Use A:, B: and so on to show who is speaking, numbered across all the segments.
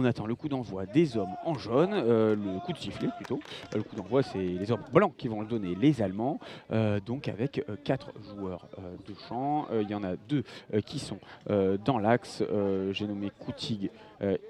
A: On attend le coup d'envoi des hommes en jaune, le coup de sifflet plutôt. Le coup d'envoi, c'est les hommes blancs qui vont le donner, les Allemands. Donc avec 4 joueurs de champ. Il y en a 2 qui sont dans l'axe. J'ai nommé Koutig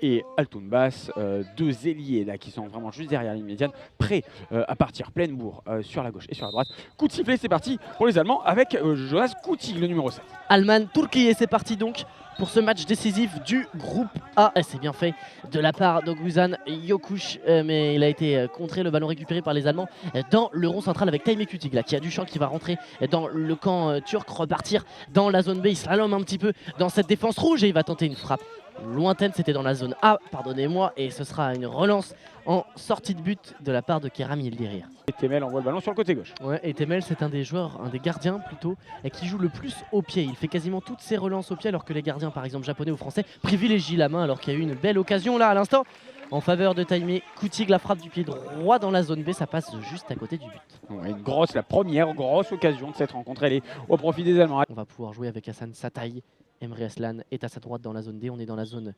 A: et Altounbas. 2 ailiers là qui sont vraiment juste derrière la ligne médiane, prêts à partir pleine bourre sur la gauche et sur la droite. Coup de sifflet, c'est parti pour les Allemands avec Jonas Koutig, le numéro 7.
B: Allemagne, Turquie, c'est parti donc pour ce match décisif du groupe A. C'est bien fait de la part d'Oguzhan Yokush, mais il a été contré, le ballon récupéré par les Allemands dans le rond central avec Taime Kutig là, qui a du champ, qui va rentrer dans le camp turc, repartir dans la zone B. Il slalome un petit peu dans cette défense rouge et il va tenter une frappe lointaine, c'était dans la zone A, pardonnez-moi, et ce sera une relance en sortie de but de la part de Kerem Yildirim.
A: Et Temel envoie le ballon sur le côté gauche.
B: Ouais, et Temel, c'est un des joueurs, un des gardiens plutôt, et qui joue le plus au pied. Il fait quasiment toutes ses relances au pied, alors que les gardiens, par exemple japonais ou français, privilégient la main, alors qu'il y a eu une belle occasion là à l'instant en faveur de Taime Kutig. La frappe du pied droit dans la zone B, ça passe juste à côté du but.
A: Ouais, la première grosse occasion de cette rencontre, elle est au profit des Allemands.
B: On va pouvoir jouer avec Hassan Sataï. Emre Aslan est à sa droite dans la zone D, on est dans la zone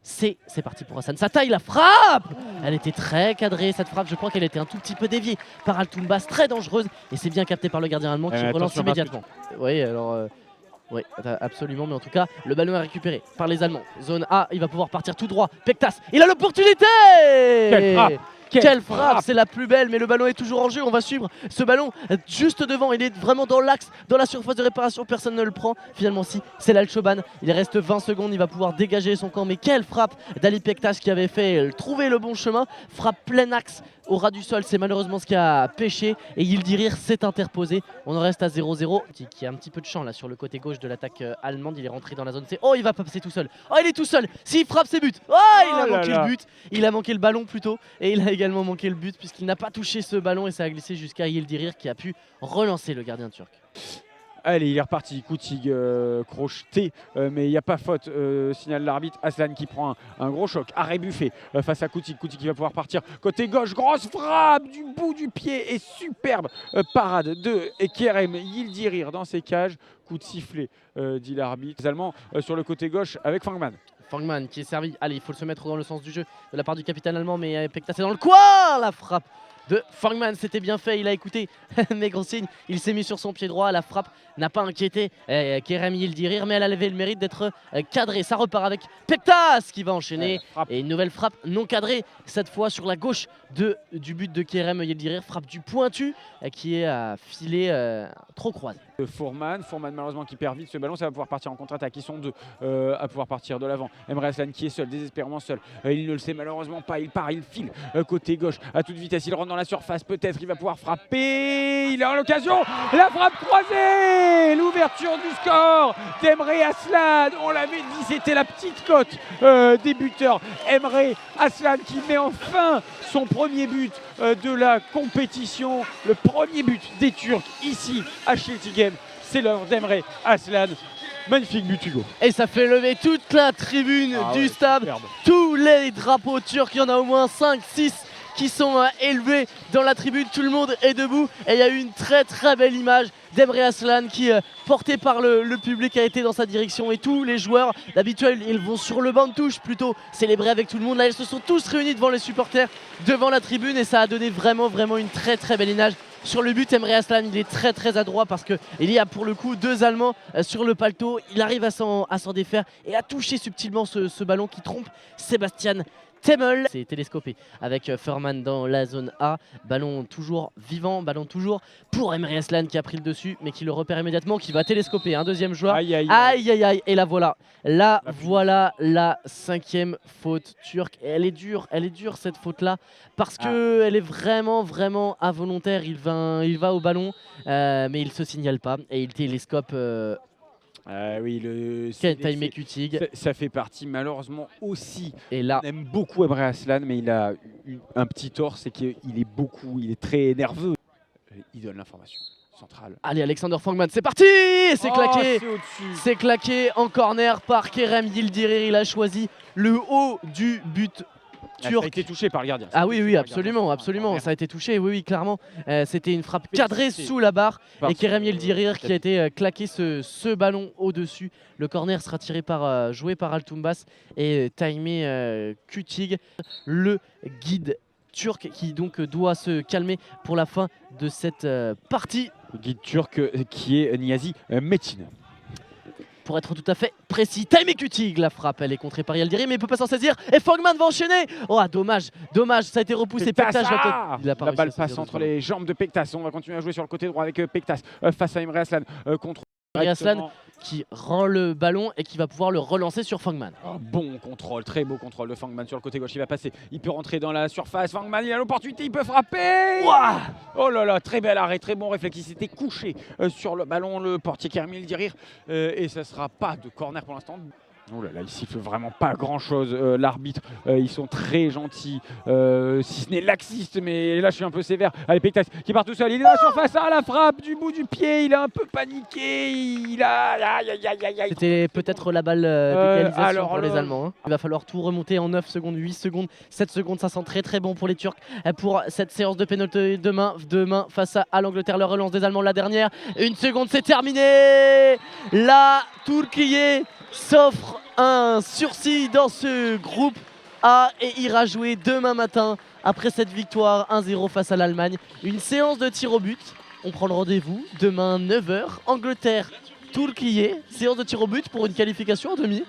B: C. C'est parti pour Hassan Sataï, la frappe! Elle était très cadrée cette frappe, je crois qu'elle était un tout petit peu déviée par Altounbas, très dangereuse, et c'est bien capté par le gardien allemand qui relance immédiatement. Oui, alors... oui, absolument, mais en tout cas, le ballon est récupéré par les Allemands. Zone A, il va pouvoir partir tout droit. Pektas, il a l'opportunité! Quelle frappe, c'est la plus belle, mais le ballon est toujours en jeu. On va suivre ce ballon juste devant. Il est vraiment dans l'axe, dans la surface de réparation. Personne ne le prend. Finalement, si, c'est l'Al-Choban. Il reste 20 secondes. Il va pouvoir dégager son camp. Mais quelle frappe d'Ali Pektas qui avait fait trouver le bon chemin. Frappe plein axe au ras du sol. C'est malheureusement ce qui a pêché. Et Yildirim s'est interposé. On en reste à 0-0. Qui a un petit peu de champ là sur le côté gauche de l'attaque allemande. Il est rentré dans la zone C. Oh, il va passer tout seul. Oh, il est tout seul. S'il frappe, c'est but. Oh, il a manqué le but. Il a manqué le ballon plutôt. Et il a également manqué le but puisqu'il n'a pas touché ce ballon et ça a glissé jusqu'à Yildirim qui a pu relancer le gardien turc.
A: Allez, il est reparti, Koutig crocheté, mais il n'y a pas faute, signale l'arbitre. Aslan qui prend un gros choc, arrêt buffet face à Koutig. Koutig qui va pouvoir partir côté gauche, grosse frappe du bout du pied et superbe parade de Kerem Yildirim dans ses cages. Coup de sifflet, dit l'arbitre. Les Allemands sur le côté gauche avec Fangman.
B: Fangman qui est servi, allez, il faut se mettre dans le sens du jeu de la part du capitaine allemand, mais Pektas est dans le coin. La frappe de Fangman, c'était bien fait, il a écouté mes consignes, il s'est mis sur son pied droit, la frappe n'a pas inquiété Kerem Yildirim, mais elle a levé le mérite d'être cadrée. Ça repart avec Pektas qui va enchaîner, et une nouvelle frappe non cadrée, cette fois sur la gauche du but de Kerem Yildirim, frappe du pointu qui est à filet trop croisé.
A: Fourman malheureusement qui perd vite ce ballon, ça va pouvoir partir en contre-attaque, ils sont 2 à pouvoir partir de l'avant. Emre Aslan qui est seul, désespérément seul, il ne le sait malheureusement pas, il part, il file côté gauche à toute vitesse, il rentre dans la surface, peut-être il va pouvoir frapper, il a l'occasion, la frappe croisée, l'ouverture du score d'Emre Aslan, on l'avait dit, c'était la petite cote des buteurs. Emre Aslan qui met enfin son premier but de la compétition, le premier but des Turcs ici à Şiltigem. C'est l'œuvre d'Emre Aslan. Magnifique but, Hugo.
B: Et ça fait lever toute la tribune du stade. Superbe. Tous les drapeaux turcs, il y en a au moins 5, 6 qui sont élevés dans la tribune. Tout le monde est debout. Et il y a eu une très très belle image d'Emre Aslan qui, porté par le public, a été dans sa direction. Et tous les joueurs, d'habitude, ils vont sur le banc de touche plutôt célébrer avec tout le monde. Là, ils se sont tous réunis devant les supporters, devant la tribune. Et ça a donné vraiment une très très belle image. Sur le but, Emre Aslan, il est très très adroit parce qu'il y a pour le coup 2 Allemands sur le paletot. Il arrive à s'en défaire et à toucher subtilement ce ballon qui trompe Sebastian Temel. C'est télescopé avec Furman dans la zone A. Ballon toujours vivant, ballon toujours pour Emre Aslan qui a pris le dessus mais qui le repère immédiatement, qui va télescoper un deuxième joueur. Aïe aïe aïe. Et là voilà la 5e faute turque. Et elle est dure cette faute là parce que elle est vraiment involontaire. Il va au ballon mais il se signale pas et il télescope.
A: Oui,
B: Taime Kutig.
A: Ça fait partie malheureusement aussi.
B: Et là,
A: on aime beaucoup Emre Aslan, mais il a un petit tort, c'est qu'il est très nerveux. Il donne l'information centrale.
B: Allez, Alexander Fangman, c'est parti. C'est claqué. C'est claqué en corner par Kerem Yildirim. Il a choisi le haut du but
A: Ça a
B: turc.
A: été touché par le gardien.
B: Ah oui, oui,
A: Par le gardien.
B: absolument, absolument. Ça a été touché, oui, oui, clairement. C'était une frappe cadrée sous la barre.
A: Parce
B: Et Kerem
A: que,
B: Yildirir qui a été claqué ce ballon au-dessus. Le corner sera tiré par, joué par Altumbas et timé Kütig, le guide turc qui donc doit se calmer pour la fin de cette partie.
A: Le guide turc qui est Niazi Metin.
B: Pour être tout à fait précis, timé Kütig, la frappe, elle est contrée par Yildirir mais il peut pas s'en saisir. Et Fogman va enchaîner. Oh, dommage, dommage, ça a été repoussé. Pektas,
A: La balle passe entre les jambes de Pektas. On va continuer à jouer sur le côté droit avec Pektas face à Emre Aslan. Contre
B: Emre Aslan qui rend le ballon et qui va pouvoir le relancer sur Fogman.
A: Oh, bon contrôle, très beau contrôle de Fogman sur le côté gauche. Il va passer, il peut rentrer dans la surface. Fogman, il a l'opportunité, il peut frapper.
B: Ouah,
A: oh là là, très bel arrêt, très bon réflexe. Il s'était couché sur le ballon, le portier Kerem Yildirir. Et ça ne sera pas de corner pour l'instant. Oh là là, il siffle vraiment pas grand chose l'arbitre, ils sont très gentils, si ce n'est laxiste, mais là je suis un peu sévère. Allez, Pektas qui part tout seul, il est dans la surface, la frappe du bout du pied, il a un peu paniqué, il a... Aïe, aïe, aïe, aïe, aïe.
B: c'était peut-être la balle d'égalisation
A: alors
B: pour les
A: là-
B: Allemands. Hein. Il va falloir tout remonter en 9 secondes, 8 secondes, 7 secondes, ça sent très très bon pour les Turcs pour cette séance de pénalité demain face à l'Angleterre. La relance des Allemands, la dernière, 1 seconde, c'est terminé. La Turquie s'offre un sursis dans ce groupe A et ira jouer demain matin après cette victoire 1-0 face à l'Allemagne. Une séance de tir au but. On prend le rendez-vous demain 9h. Angleterre, Turquie, séance de tir au but pour une qualification en demi.